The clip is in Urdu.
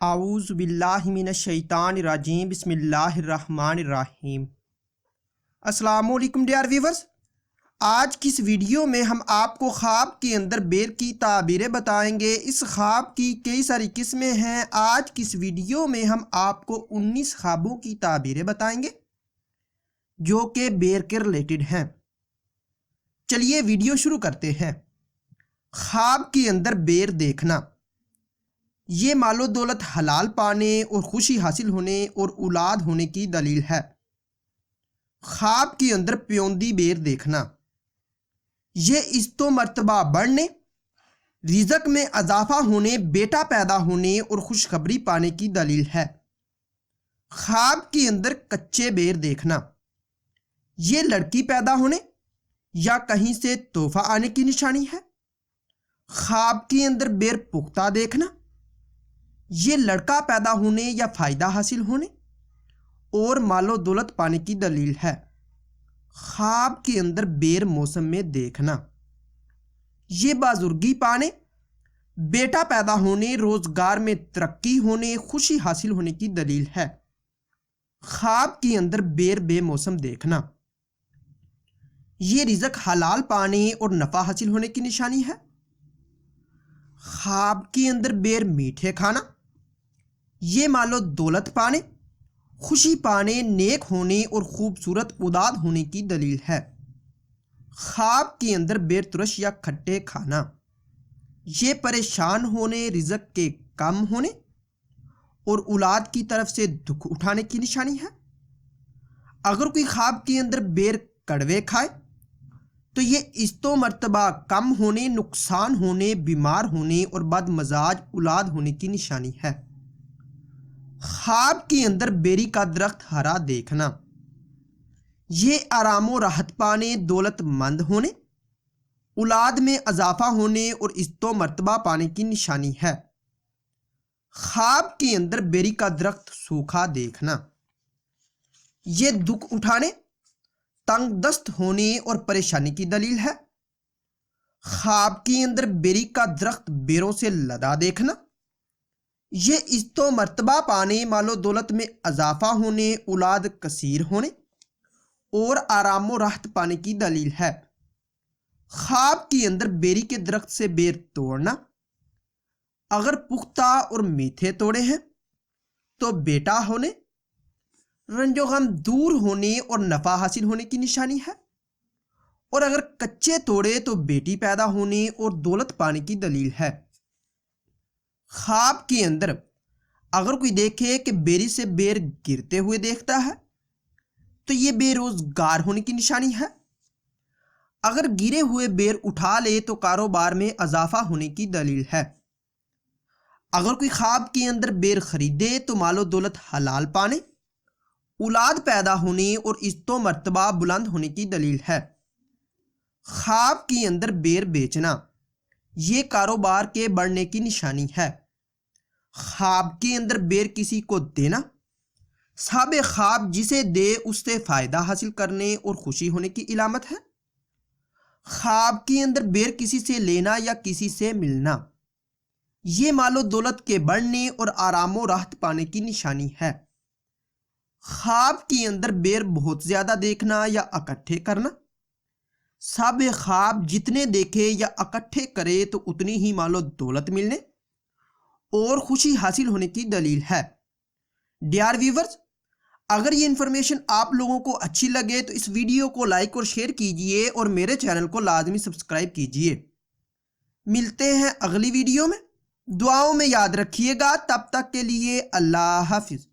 اعوذ باللہ من الشیطان الرجیم بسم اللہ الرحمن الرحیم۔ السلام علیکم ڈیئر ویورز، آج کی اس ویڈیو میں ہم آپ کو خواب کے اندر بیر کی تعبیریں بتائیں گے۔ اس خواب کی کئی ساری قسمیں ہیں۔ آج کی اس ویڈیو میں ہم آپ کو 19 خوابوں کی تعبیریں بتائیں گے جو کہ بیر کے ریلیٹڈ ہیں۔ چلیے ویڈیو شروع کرتے ہیں۔ خواب کے اندر بیر دیکھنا، یہ مال و دولت حلال پانے اور خوشی حاصل ہونے اور اولاد ہونے کی دلیل ہے۔ خواب کے اندر پیوندی بیر دیکھنا، یہ عزت و مرتبہ بڑھنے، رزق میں اضافہ ہونے، بیٹا پیدا ہونے اور خوشخبری پانے کی دلیل ہے۔ خواب کے اندر کچے بیر دیکھنا، یہ لڑکی پیدا ہونے یا کہیں سے تحفہ آنے کی نشانی ہے۔ خواب کے اندر بیر پختہ دیکھنا، یہ لڑکا پیدا ہونے یا فائدہ حاصل ہونے اور مال و دولت پانے کی دلیل ہے۔ خواب کے اندر بیر موسم میں دیکھنا، یہ بزرگی پانے، بیٹا پیدا ہونے، روزگار میں ترقی ہونے، خوشی حاصل ہونے کی دلیل ہے۔ خواب کے اندر بیر بے موسم دیکھنا، یہ رزق حلال پانے اور نفع حاصل ہونے کی نشانی ہے۔ خواب کے اندر بیر میٹھے کھانا، یہ مال و دولت پانے، خوشی پانے، نیک ہونے اور خوبصورت اولاد ہونے کی دلیل ہے۔ خواب کے اندر بیر ترش یا کھٹے کھانا، یہ پریشان ہونے، رزق کے کم ہونے اور اولاد کی طرف سے دکھ اٹھانے کی نشانی ہے۔ اگر کوئی خواب کے اندر بیر کڑوے کھائے تو یہ عزت و مرتبہ کم ہونے، نقصان ہونے، بیمار ہونے اور بد مزاج اولاد ہونے کی نشانی ہے۔ خواب کے اندر بیری کا درخت ہرا دیکھنا، یہ آرام و راحت پانے، دولت مند ہونے، اولاد میں اضافہ ہونے اور عزت و مرتبہ پانے کی نشانی ہے۔ خواب کے اندر بیری کا درخت سوکھا دیکھنا، یہ دکھ اٹھانے، تنگ دست ہونے اور پریشانی کی دلیل ہے۔ خواب کے اندر بیری کا درخت بیروں سے لدا دیکھنا، یہ عزت و مرتبہ پانے، مال و دولت میں اضافہ ہونے، اولاد کثیر ہونے اور آرام و راحت پانے کی دلیل ہے۔ خواب کے اندر بیری کے درخت سے بیر توڑنا، اگر پختہ اور میٹھے توڑے ہیں تو بیٹا ہونے، رنج و غم دور ہونے اور نفع حاصل ہونے کی نشانی ہے، اور اگر کچے توڑے تو بیٹی پیدا ہونے اور دولت پانے کی دلیل ہے۔ خواب کے اندر اگر کوئی دیکھے کہ بیری سے بیر گرتے ہوئے دیکھتا ہے تو یہ بے روزگار ہونے کی نشانی ہے۔ اگر گرے ہوئے بیر اٹھا لے تو کاروبار میں اضافہ ہونے کی دلیل ہے۔ اگر کوئی خواب کے اندر بیر خریدے تو مال و دولت حلال پانے، اولاد پیدا ہونے اور عزت و مرتبہ بلند ہونے کی دلیل ہے۔ خواب کے اندر بیر بیچنا، یہ کاروبار کے بڑھنے کی نشانی ہے۔ خواب کے اندر بیر کسی کو دینا، صاحب خواب جسے دے اس سے فائدہ حاصل کرنے اور خوشی ہونے کی علامت ہے۔ خواب کے اندر بیر کسی سے لینا یا کسی سے ملنا، یہ مال و دولت کے بڑھنے اور آرام و راحت پانے کی نشانی ہے۔ خواب کے اندر بیر بہت زیادہ دیکھنا یا اکٹھے کرنا، صاحب خواب جتنے دیکھے یا اکٹھے کرے تو اتنی ہی مال و دولت ملنے اور خوشی حاصل ہونے کی دلیل ہے۔ ڈیئر ویورز، اگر یہ انفارمیشن آپ لوگوں کو اچھی لگے تو اس ویڈیو کو لائک اور شیئر کیجئے اور میرے چینل کو لازمی سبسکرائب کیجئے۔ ملتے ہیں اگلی ویڈیو میں، دعاؤں میں یاد رکھیے گا۔ تب تک کے لیے اللہ حافظ۔